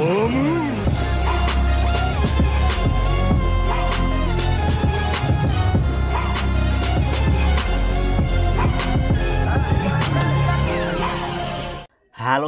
Halo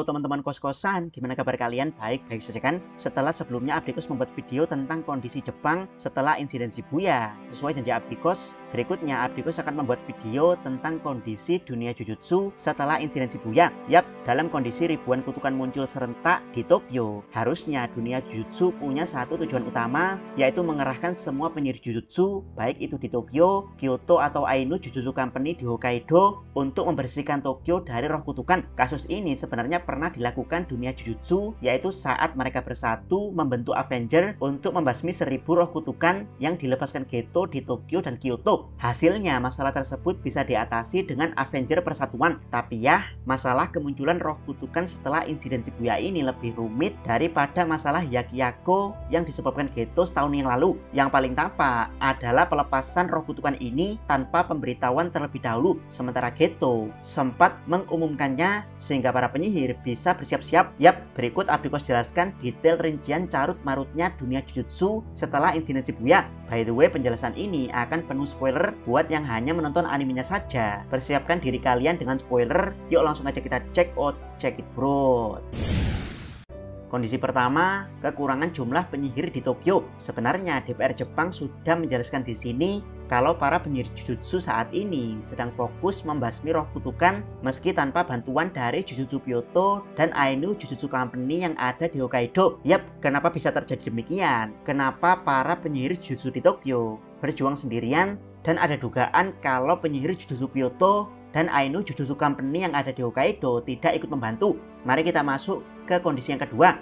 teman-teman kos-kosan, gimana kabar kalian? Baik-baik saja kan? Setelah sebelumnya Abdikos membuat video tentang kondisi Jepang setelah insiden Shibuya. Sesuai janji Abdikos, berikutnya Abdikos akan membuat video tentang kondisi dunia Jujutsu setelah insiden Shibuya. Yap, dalam kondisi ribuan kutukan muncul serentak di Tokyo, harusnya dunia Jujutsu punya satu tujuan utama, yaitu mengerahkan semua penyihir Jujutsu, baik itu di Tokyo, Kyoto atau Ainu Jujutsu Company di Hokkaido, untuk membersihkan Tokyo dari roh kutukan. Kasus ini sebenarnya pernah dilakukan dunia Jujutsu, yaitu saat mereka bersatu membentuk Avenger untuk membasmi 1000 roh kutukan yang dilepaskan Geto di Tokyo dan Kyoto. Hasilnya masalah tersebut bisa diatasi dengan Avenger Persatuan. Tapi ya, masalah kemunculan roh kutukan setelah insiden Shibuya ini lebih rumit daripada masalah Yakyako yang disebabkan Geto setahun yang lalu. Yang paling tampak adalah pelepasan roh kutukan ini tanpa pemberitahuan terlebih dahulu, sementara Geto sempat mengumumkannya sehingga para penyihir bisa bersiap-siap. Yap, berikut Abdikos jelaskan detail rincian carut-marutnya dunia Jujutsu setelah insiden Shibuya. By the way, penjelasan ini akan penuh spoiler buat yang hanya menonton animenya saja. Persiapkan diri kalian dengan spoiler. Yuk langsung aja kita check out, check it bro. Kondisi pertama, kekurangan jumlah penyihir di Tokyo. Sebenarnya DPR Jepang sudah menjelaskan di sini kalau para penyihir Jujutsu saat ini sedang fokus membasmi roh kutukan meski tanpa bantuan dari Jujutsu Kyoto dan Ainu Jujutsu Company yang ada di Hokkaido. Yap, kenapa bisa terjadi demikian? Kenapa para penyihir Jujutsu di Tokyo berjuang sendirian dan ada dugaan kalau penyihir Jujutsu Kyoto dan Ainu Jujutsu Company yang ada di Hokkaido tidak ikut membantu? Mari kita masuk ke kondisi yang kedua.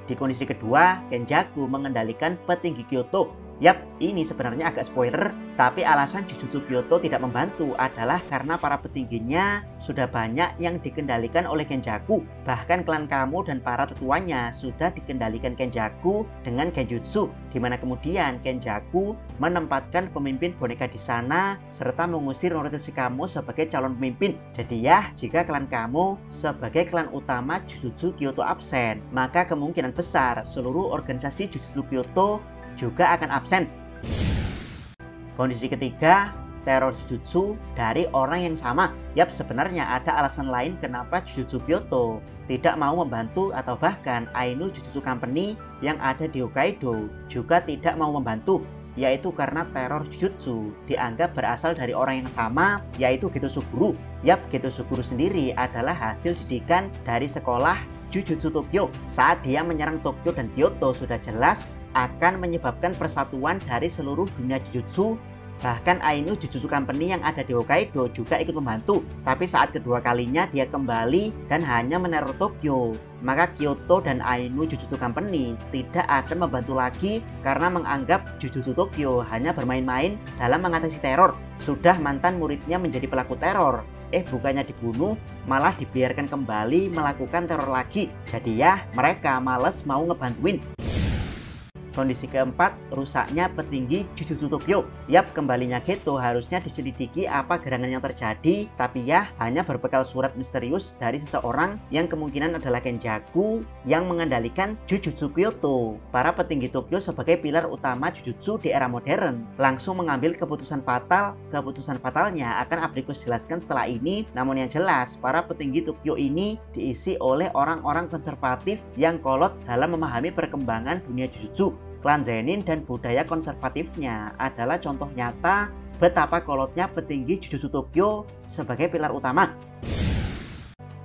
Di kondisi kedua, Kenjaku mengendalikan petinggi Kyoto. Yap, ini sebenarnya agak spoiler, tapi alasan Jujutsu Kyoto tidak membantu adalah karena para petingginya sudah banyak yang dikendalikan oleh Kenjaku. Bahkan klan Kamo dan para tetuanya sudah dikendalikan Kenjaku dengan Genjutsu, di mana kemudian Kenjaku menempatkan pemimpin boneka di sana serta mengusir Noriteshi Kamo sebagai calon pemimpin. Jadi ya, jika klan Kamo sebagai klan utama Jujutsu Kyoto absen, maka kemungkinan besar seluruh organisasi Jujutsu Kyoto juga akan absen. Kondisi ketiga, teror Jujutsu dari orang yang sama. Yap, sebenarnya ada alasan lain kenapa Jujutsu Kyoto tidak mau membantu, atau bahkan Ainu Jujutsu Company yang ada di Hokkaido juga tidak mau membantu, yaitu karena teror Jujutsu dianggap berasal dari orang yang sama, yaitu Geto Suguru. Yap, Geto Suguru sendiri adalah hasil didikan dari sekolah Jujutsu Tokyo. Saat dia menyerang Tokyo dan Kyoto sudah jelas akan menyebabkan persatuan dari seluruh dunia Jujutsu. Bahkan Ainu Jujutsu Company yang ada di Hokkaido juga ikut membantu. Tapi saat kedua kalinya dia kembali dan hanya meneror Tokyo, maka Kyoto dan Ainu Jujutsu Company tidak akan membantu lagi karena menganggap Jujutsu Tokyo hanya bermain-main dalam mengatasi teror. Sudah mantan muridnya menjadi pelaku teror, bukannya dibunuh, malah dibiarkan kembali melakukan teror lagi. Jadi ya, mereka males mau ngebantuin. Kondisi keempat, rusaknya petinggi Jujutsu Tokyo. Yap, kembalinya Geto harusnya diselidiki apa gerangan yang terjadi, tapi ya hanya berbekal surat misterius dari seseorang yang kemungkinan adalah Kenjaku yang mengendalikan Jujutsu Kyoto. Para petinggi Tokyo sebagai pilar utama Jujutsu di era modern langsung mengambil keputusan fatal. Keputusan fatalnya akan Abdikos jelaskan setelah ini. Namun yang jelas, para petinggi Tokyo ini diisi oleh orang-orang konservatif yang kolot dalam memahami perkembangan dunia Jujutsu. Klan Zenin dan budaya konservatifnya adalah contoh nyata betapa kolotnya petinggi Jujutsu Tokyo sebagai pilar utama.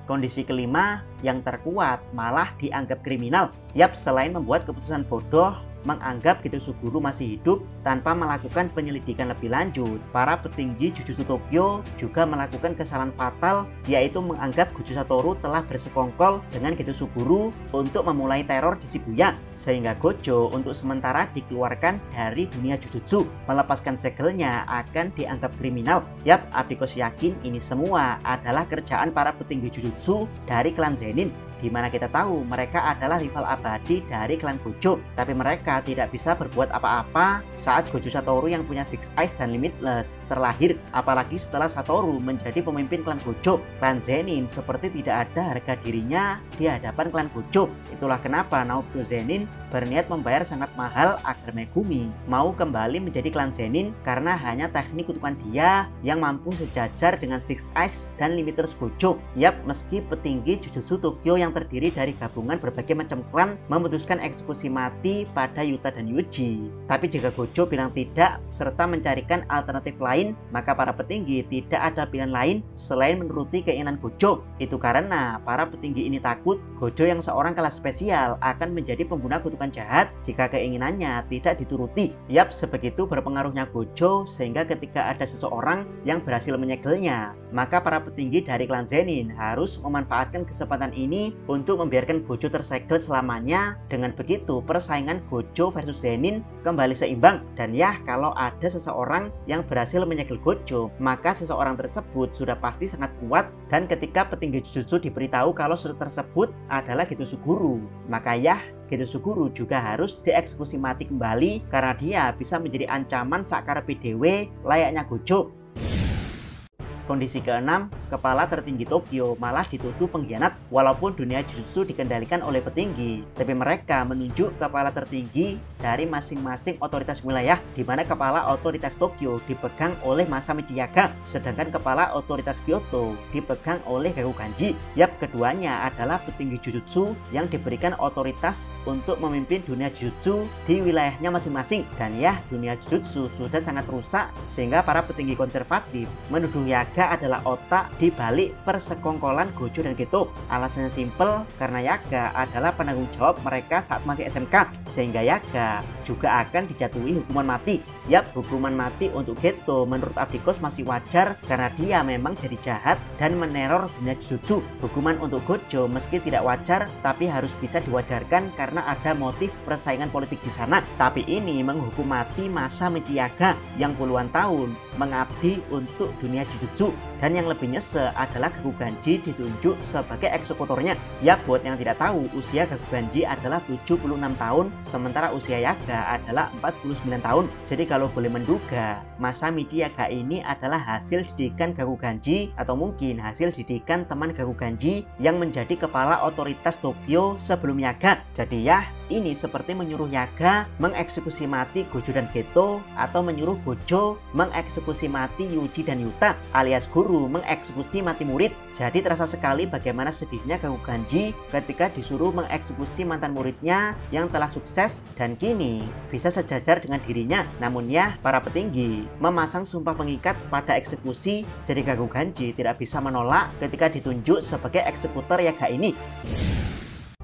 Kondisi kelima, yang terkuat malah dianggap kriminal. Yap, selain membuat keputusan bodoh menganggap Geto Suguru masih hidup tanpa melakukan penyelidikan lebih lanjut, para petinggi Jujutsu Tokyo juga melakukan kesalahan fatal, yaitu menganggap Gojo Satoru telah bersekongkol dengan Geto Suguru untuk memulai teror di Shibuya, sehingga Gojo untuk sementara dikeluarkan dari dunia Jujutsu. Melepaskan segelnya akan dianggap kriminal. Yap, Abdikos yakin ini semua adalah kerjaan para petinggi Jujutsu dari klan Zenin. di mana kita tahu mereka adalah rival abadi dari klan Gojo. Tapi mereka tidak bisa berbuat apa-apa saat Gojo Satoru yang punya Six Eyes dan Limitless terlahir. Apalagi setelah Satoru menjadi pemimpin klan Gojo, klan Zenin seperti tidak ada harga dirinya di hadapan klan Gojo. Itulah kenapa Naoto Zenin berniat membayar sangat mahal agar Megumi mau kembali menjadi klan Zenin, karena hanya teknik kutukan dia yang mampu sejajar dengan Six Eyes dan Limitless Gojo. Yap, meski petinggi Jujutsu Tokyo yang terdiri dari gabungan berbagai macam klan memutuskan eksekusi mati pada Yuta dan Yuji, tapi jika Gojo bilang tidak serta mencarikan alternatif lain, maka para petinggi tidak ada pilihan lain selain menuruti keinginan Gojo. Itu karena para petinggi ini takut Gojo yang seorang kelas spesial akan menjadi pengguna kutukan jahat jika keinginannya tidak dituruti. Yap, sebegitu berpengaruhnya Gojo sehingga ketika ada seseorang yang berhasil menyegelnya, maka para petinggi dari klan Zenin harus memanfaatkan kesempatan ini untuk membiarkan Gojo tersegel selamanya. Dengan begitu persaingan Gojo versus Zenin kembali seimbang. Dan ya, kalau ada seseorang yang berhasil menyegel Gojo, maka seseorang tersebut sudah pasti sangat kuat. Dan ketika petinggi Jujutsu diberitahu kalau seseorang tersebut adalah Geto Suguru, maka ya, Geto Suguru juga harus dieksekusi mati kembali karena dia bisa menjadi ancaman sakarepe dhewe layaknya Gojo. Kondisi keenam, kepala tertinggi Tokyo malah dituduh pengkhianat. Walaupun dunia Jujutsu dikendalikan oleh petinggi, tapi mereka menunjuk kepala tertinggi dari masing-masing otoritas wilayah, di mana kepala otoritas Tokyo dipegang oleh Masami Chiyaga, sedangkan kepala otoritas Kyoto dipegang oleh Gakuganji. Yap, keduanya adalah petinggi Jujutsu yang diberikan otoritas untuk memimpin dunia Jujutsu di wilayahnya masing-masing. Dan ya, dunia Jujutsu sudah sangat rusak sehingga para petinggi konservatif menuduh Yaga adalah otak di balik persekongkolan Gojo dan Geto. Alasannya simpel, karena Yaga adalah penanggung jawab mereka saat masih SMK, sehingga Yaga juga akan dijatuhi hukuman mati. Yap, hukuman mati untuk Geto menurut Abdikos masih wajar karena dia memang jadi jahat dan meneror dunia Jujutsu. Hukuman untuk Gojo meski tidak wajar, tapi harus bisa diwajarkan karena ada motif persaingan politik di sana. Tapi ini menghukum mati Masami Chiyaga yang puluhan tahun mengabdi untuk dunia Jujutsu. Dan yang lebih nyesek adalah Gakuganji ditunjuk sebagai eksekutornya. Ya, buat yang tidak tahu, usia Gakuganji adalah 76 tahun, sementara usia Yaga adalah 49 tahun. Jadi kalau boleh menduga, Masami Chiyaga ini adalah hasil didikan Gakuganji atau mungkin hasil didikan teman Gakuganji yang menjadi kepala otoritas Tokyo sebelum Yaga. Jadi ya, ini seperti menyuruh Yaga mengeksekusi mati Gojo dan Geto, atau menyuruh Gojo mengeksekusi mati Yuji dan Yuta, alias guru mengeksekusi mati murid. Jadi terasa sekali bagaimana sedihnya Gakuganji ketika disuruh mengeksekusi mantan muridnya yang telah sukses dan kini bisa sejajar dengan dirinya. Namun ya, para petinggi memasang sumpah pengikat pada eksekusi, jadi Gakuganji tidak bisa menolak ketika ditunjuk sebagai eksekutor Yaga ini.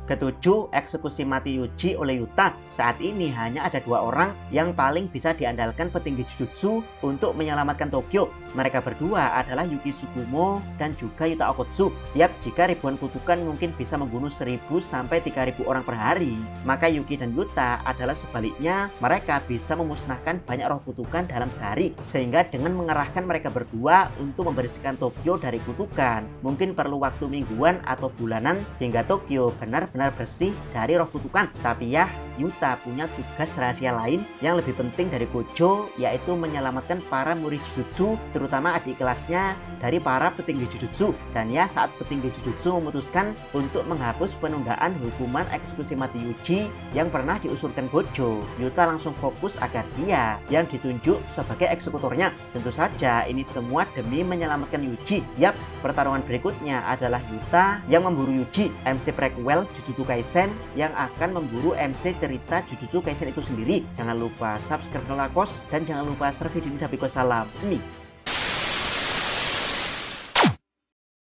Ketujuh, eksekusi mati Yuji oleh Yuta. Saat ini hanya ada dua orang yang paling bisa diandalkan petinggi Jujutsu untuk menyelamatkan Tokyo. Mereka berdua adalah Yuki Tsukumo dan juga Yuta Okkotsu. Yap, jika ribuan kutukan mungkin bisa membunuh 1000 sampai 3000 orang per hari, maka Yuki dan Yuta adalah sebaliknya. Mereka bisa memusnahkan banyak roh kutukan dalam sehari, sehingga dengan mengerahkan mereka berdua untuk membersihkan Tokyo dari kutukan, mungkin perlu waktu mingguan atau bulanan hingga Tokyo benar-benar bersih dari roh kutukan. Tapi ya, Yuta punya tugas rahasia lain yang lebih penting dari Gojo, yaitu menyelamatkan para murid Jujutsu, terutama adik kelasnya dari para petinggi Jujutsu. Dan ya, saat petinggi Jujutsu memutuskan untuk menghapus penundaan hukuman eksekusi mati Yuji yang pernah diusulkan Gojo, Yuta langsung fokus agar dia yang ditunjuk sebagai eksekutornya. Tentu saja ini semua demi menyelamatkan Yuji. Yap, pertarungan berikutnya adalah Yuta yang memburu Yuji, MC prequel Jujutsu Kaisen yang akan memburu MC cerita Jujutsu Kaisen itu sendiri. Jangan lupa subscribe channel Lakos dan jangan lupa share video ini sampai ke salam. Ini